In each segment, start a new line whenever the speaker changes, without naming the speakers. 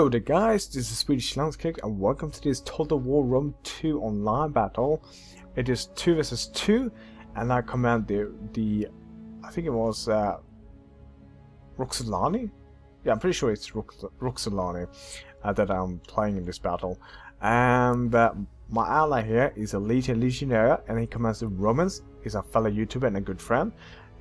Hello there guys, this is SwedishLandsKnekt and welcome to this Total War Rome 2 online battle. It is 2 vs 2 and I command the I think it was Roxolani? Yeah, I'm pretty sure it's Roxolani that I'm playing in this battle. And my ally here is a Legionnaire and he commands the Romans. He's a fellow YouTuber and a good friend.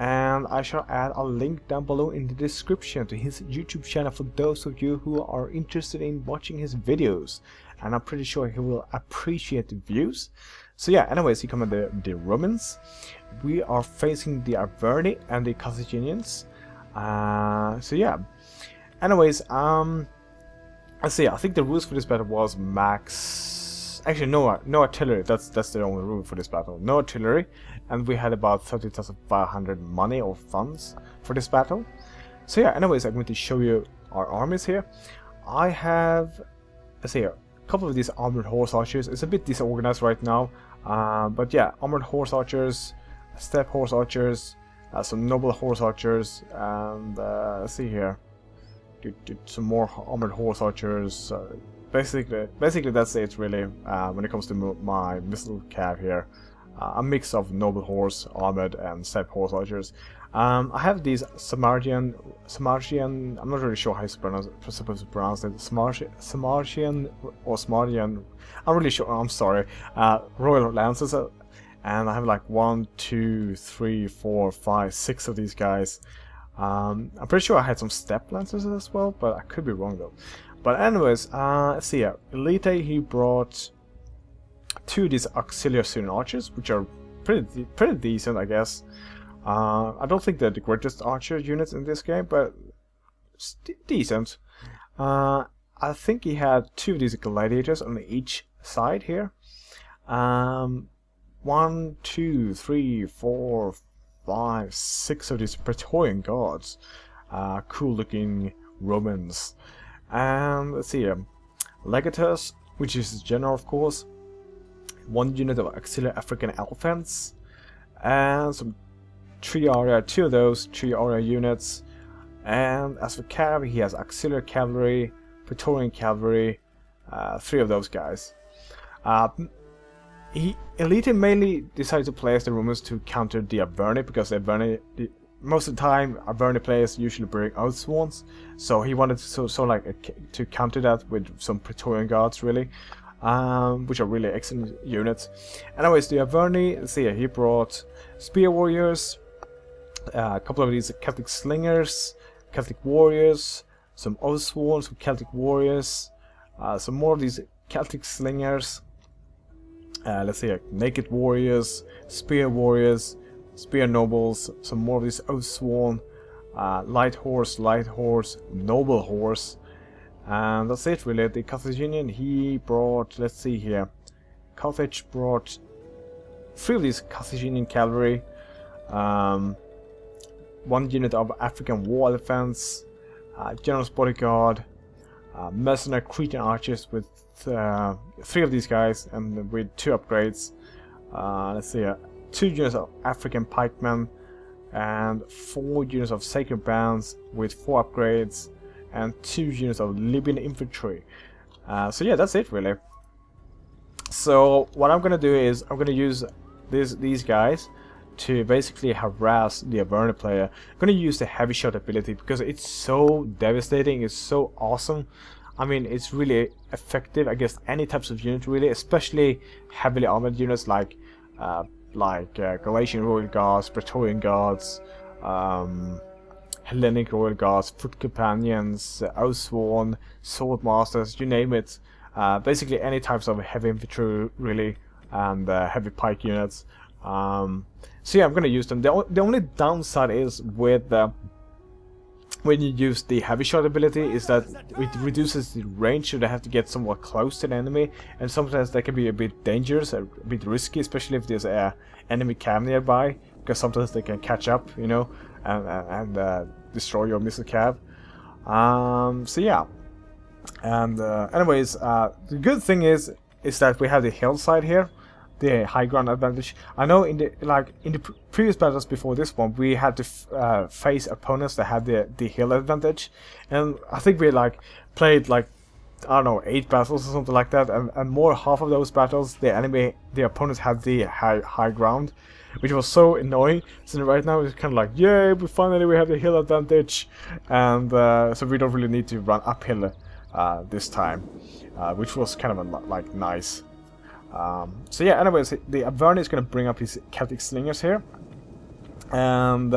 And I shall add a link down below in the description to his YouTube channel for those of you who are interested in watching his videos. And I'm pretty sure he will appreciate the views. So yeah, anyways, he commanded the Romans. We are facing the Arverni and the Carthaginians. So yeah. Anyways, let's see. I think the rules for this battle was max. Actually, no artillery. That's the only rule for this battle. No artillery, and we had about 30,500 money or funds for this battle. So yeah. Anyways, I'm going to show you our armies here. I have, let's see, a couple of these armored horse archers. It's a bit disorganized right now, but yeah, armored horse archers, steppe horse archers, some noble horse archers, and let's see here. Some more armored horse archers. Basically that's it really. When it comes to my missile cav here, a mix of noble horse, armored, and steppe horse archers. I have these Samartian. I'm not really sure how you're supposed to pronounce it. Samartian or Smartian. I'm really sure. I'm sorry. Royal Lancers, and I have like 1, 2, 3, 4, 5, 6 of these guys. I'm pretty sure I had some steppe lancers as well, but I could be wrong though. But anyways, let's see here. Elite, he brought 2 of these auxiliary Syrian archers, which are pretty decent, I guess. I don't think they're the greatest archer units in this game, but decent. I think he had 2 of these gladiators on each side here. 1, 2, 3, 4, 5, 6 of these Praetorian guards. Cool looking Romans. And let's see here. Legatus, which is general of course. 1 unit of auxiliary African elephants. And some Triaria, 2 of those Triaria units. And as for cav, he has auxiliary cavalry, Praetorian cavalry, 3 of those guys. Elite mainly decided to play as the Romans to counter the Arverni, because the Arverni, most of the time Arverni players usually bring Oathsworns, so he wanted to counter that with some Praetorian guards really, which are really excellent units. Anyways, the Arverni, let's see here, he brought spear warriors, a couple of these Celtic slingers, Celtic warriors, some Oathsworns, some Celtic warriors, some more of these Celtic slingers. Let's see, naked warriors, spear warriors, spear nobles, some more of these Oathsworn, light horse, noble horse, and that's it really. The Carthaginian, he brought, let's see here, Carthage brought 3 of these Carthaginian cavalry, 1 unit of African war elephants, general's bodyguard, mercenary Cretan archers with 3 of these guys, and with 2 upgrades. Let's see, 2 units of African pikemen, and 4 units of sacred bands with 4 upgrades, and 2 units of Libyan infantry. So yeah, that's it really. So what I'm gonna do is I'm gonna use these guys to basically harass the Arverni player. I'm gonna use the heavy shot ability because it's so devastating, it's so awesome. I mean, it's really effective against any types of unit really, especially heavily armored units like Galatian Royal Guards, Praetorian Guards, Hellenic Royal Guards, Foot Companions, Oathsworn, Sword Masters, you name it. Basically any types of heavy infantry really, and heavy pike units. So yeah, I'm gonna use them. The only downside is with when you use the heavy shot ability is that it reduces the range, so they have to get somewhat close to the enemy, and sometimes that can be a bit dangerous, a bit risky, especially if there's a enemy cav nearby, because sometimes they can catch up, you know, and destroy your missile cav. So yeah, and anyways, the good thing is that we have the hillside here, the high ground advantage. I know in the previous battles before this one, we had to face opponents that had the hill advantage, and I think we played I don't know, 8 battles or something like that, and more half of those battles the opponents had the high ground, which was so annoying. So right now it's kind of like, yay, we finally have the hill advantage, and so we don't really need to run uphill this time, which was kind of like nice. So yeah, anyways, the Averni is going to bring up his Celtic Slingers here, and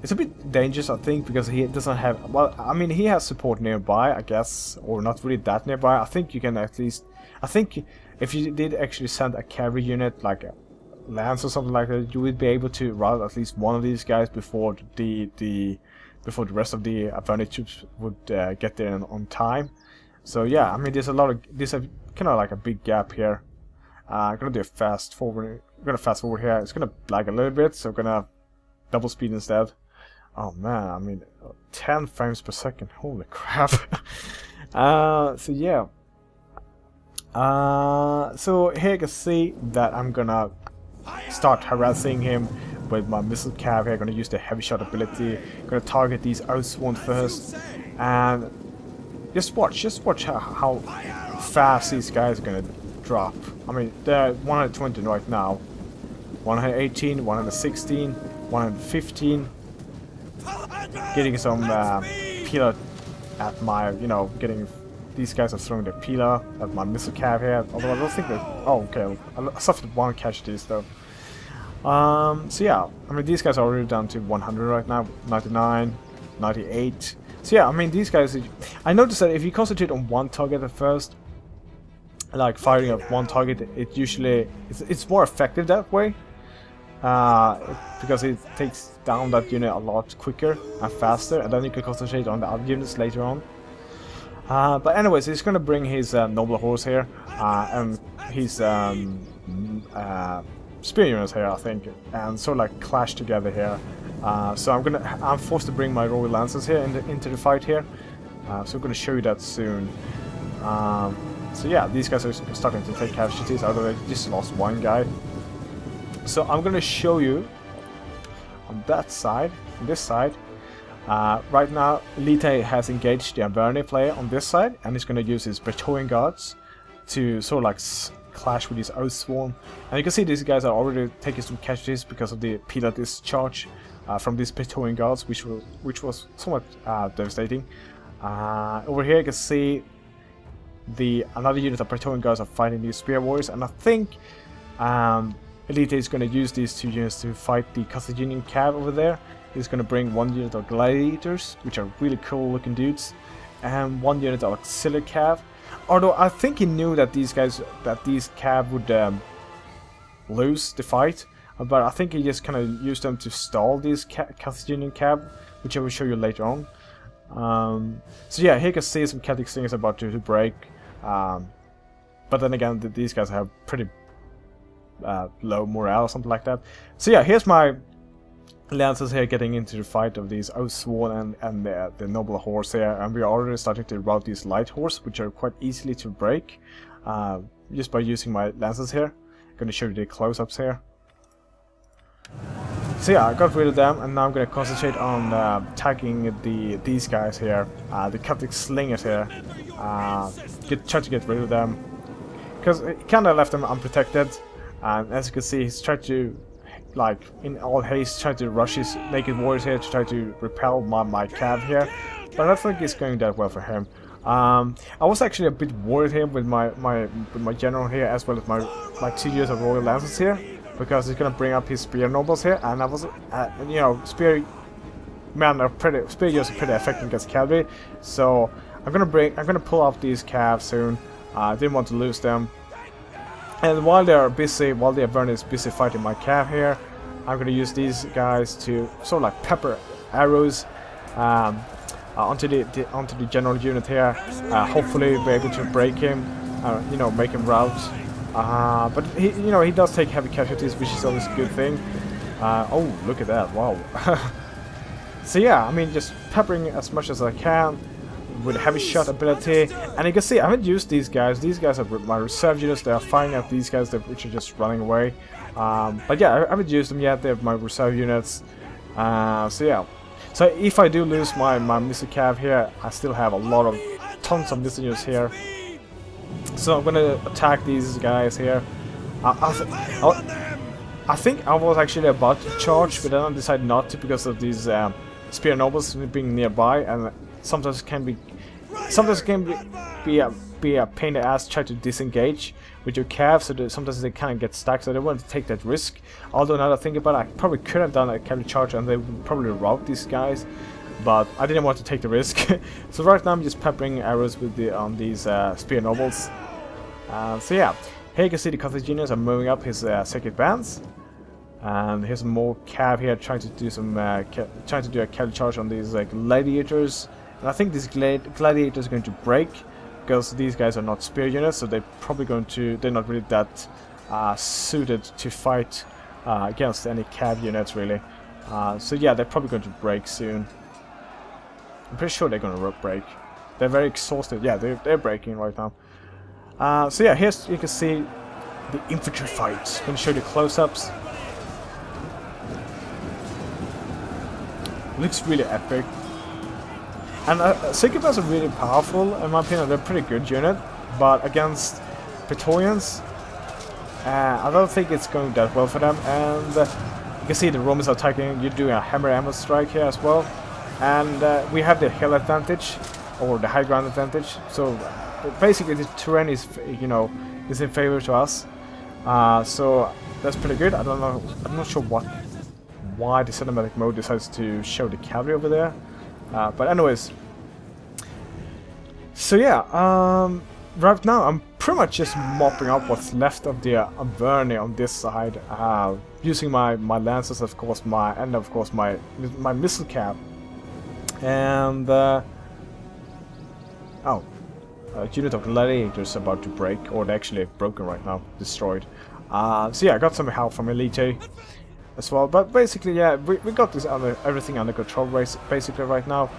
it's a bit dangerous, I think, because he doesn't have, well, I mean, he has support nearby, I guess, or not really that nearby. I think you can at least, I think if you did actually send a cavalry unit, like a lance or something like that, you would be able to rout at least one of these guys before the rest of the Averni troops would get there on time. So yeah, I mean, there's kind of like a big gap here. I'm gonna do a fast forward. I'm gonna fast forward here. It's gonna lag a little bit, so I'm gonna double speed instead. Oh man, I mean, 10 frames per second. Holy crap! So yeah. So here you can see that I'm gonna start harassing him with my missile cav here. I'm gonna use the heavy shot ability. I'm gonna target these Oathsworn first, and just watch how fast these guys are gonna drop. I mean, they're 120 right now, 118, 116, 115. Getting some pillar at my, you know, getting these guys are throwing the pillar at my missile cav here. Although I don't think that. Oh, okay. I suffered 1 casualties though. So yeah, I mean, these guys are already down to 100 right now, 99, 98. So yeah, I mean, these guys. I noticed that if you concentrate on one target at first, like firing at one target, it usually it's more effective that way. Because it takes down that unit a lot quicker and faster, and then you can concentrate on the other units later on. But anyways, he's gonna bring his noble horse here, and his spear units here, I think, and sort of like clash together here. So I'm forced to bring my royal lancers here into the fight here. So I'm gonna show you that soon. So yeah, these guys are starting to take casualties, although they just lost 1 guy. So I'm gonna show you on that side, on this side. Right now, Elite has engaged the Averni player on this side, and he's gonna use his Praetorian Guards to sort of like clash with his Oathsworn. And you can see these guys are already taking some casualties because of the pillar discharge from these Praetorian Guards, which was somewhat devastating. Over here you can see another unit of Praetorian Guards are fighting these Spear Warriors, and I think Elite is going to use these 2 units to fight the Carthaginian cav over there. He's going to bring 1 unit of gladiators, which are really cool looking dudes, and 1 unit of auxiliary cav. Although I think he knew that these cav would lose the fight, but I think he just kind of used them to stall these Carthaginian cav, which I will show you later on. So yeah, here you can see some Celtic Slingers about to break, but then again, these guys have pretty low morale or something like that. So yeah, here's my Lancers here getting into the fight of these Oathsworn and the noble horse here, and we are already starting to rout these light horse, which are quite easily to break just by using my Lancers here. I'm going to show you the close-ups here. So yeah, I got rid of them, and now I'm going to concentrate on attacking these guys here, the Celtic Slingers here. Try to get rid of them, because it kind of left them unprotected. And as you can see, he's trying to, like, in all haste, trying to rush his naked warriors here to try to repel my cav here. But I don't think it's going that well for him. I was actually a bit worried here with my general here, as well as my 2 units of royal lancers here, because he's gonna bring up his spear nobles here, and I was, you know, spear units are pretty effective against cavalry. So I'm gonna pull off these calves soon. I didn't want to lose them. And while the Averni is busy fighting my cav here, I'm gonna use these guys to sort of like pepper arrows onto the general unit here. Hopefully be able to break him, you know, make him rout. But he does take heavy casualties, which is always a good thing. Oh, look at that! Wow. So yeah, I mean, just peppering as much as I can with heavy shot ability. And you can see I haven't used these guys. These guys are my reserve units. They are firing at these guys which are just running away. But yeah, I haven't used them yet. They're my reserve units. So yeah. So if I do lose my missile cav here, I still have a lot of tons of messengers here. So I'm gonna attack these guys here. I think I was actually about to charge, but then I decided not to because of these spear nobles being nearby, and sometimes it can be a pain in the ass to try to disengage with your calves, so sometimes they kind of get stuck, so I don't want to take that risk. Although now that I think about it, I probably could have done a cavalry charge and they would probably rout these guys, but I didn't want to take the risk. So right now I'm just peppering arrows with on these spear nobles. So yeah, here you can see the Carthaginians are moving up his sacred bands, and here's more cav here trying to do some trying to do a cavalry charge on these gladiators. And I think these gladiators are going to break because these guys are not spear units, so they're probably going to, they're not really that suited to fight against any cav units really. So yeah, they're probably going to break soon. I'm pretty sure they're going to break. They're very exhausted. Yeah, they're breaking right now. So yeah, here's you can see the infantry fight. I'm going to show you the close-ups. Looks really epic. And Sycophants are really powerful, in my opinion. They're a pretty good unit, but against Praetorians, I don't think it's going that well for them. And you can see the Romans are attacking. You're doing a hammer strike here as well, and we have the hill advantage or the high ground advantage. So basically, the terrain is, you know, is in favor to us. So that's pretty good. I don't know. I'm not sure why the cinematic mode decides to show the cavalry over there. But anyways, so yeah, right now I'm pretty much just mopping up what's left of the Averni on this side, using my lances, of course, my missile cap, and a unit of gladiators about to break, or they're actually broken right now, destroyed. So yeah, I got some help from Elite as well, but basically, yeah, we got this everything under control basically right now.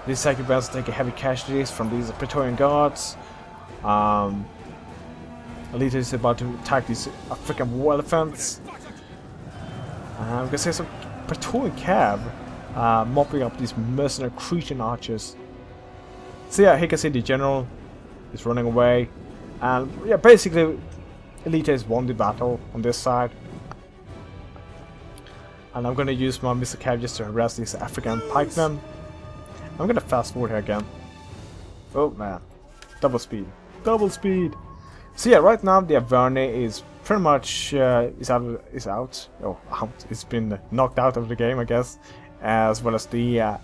These sacred bands take heavy casualties from these Praetorian guards. Elite is about to attack these African war elephants. We can see some Praetorian cav mopping up these mercenary Cretan archers. So yeah, here you can see the general is running away, and yeah, basically Elite has won the battle on this side. And I'm gonna use my missile cav just to harass these African pikemen. I'm gonna fast forward here again. Oh man, double speed. So yeah, right now the Averni is pretty much is out. Oh, out. It's been knocked out of the game, I guess, as well as the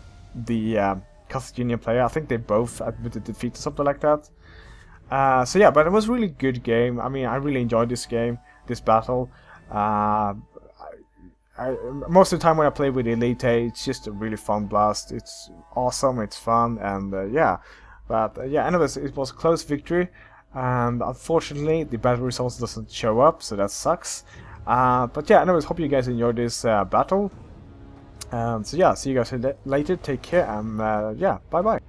Carthaginian player. I think they both admitted defeat or something like that. So yeah, but it was a really good game. I mean, I really enjoyed this game, this battle. Most of the time when I play with Elite, it's just a really fun blast. It's awesome, it's fun, and yeah. But yeah, anyways, it was a close victory, and unfortunately the battle results doesn't show up, so that sucks. But yeah, anyways, hope you guys enjoyed this battle. So yeah, see you guys later. Take care, and yeah, bye bye.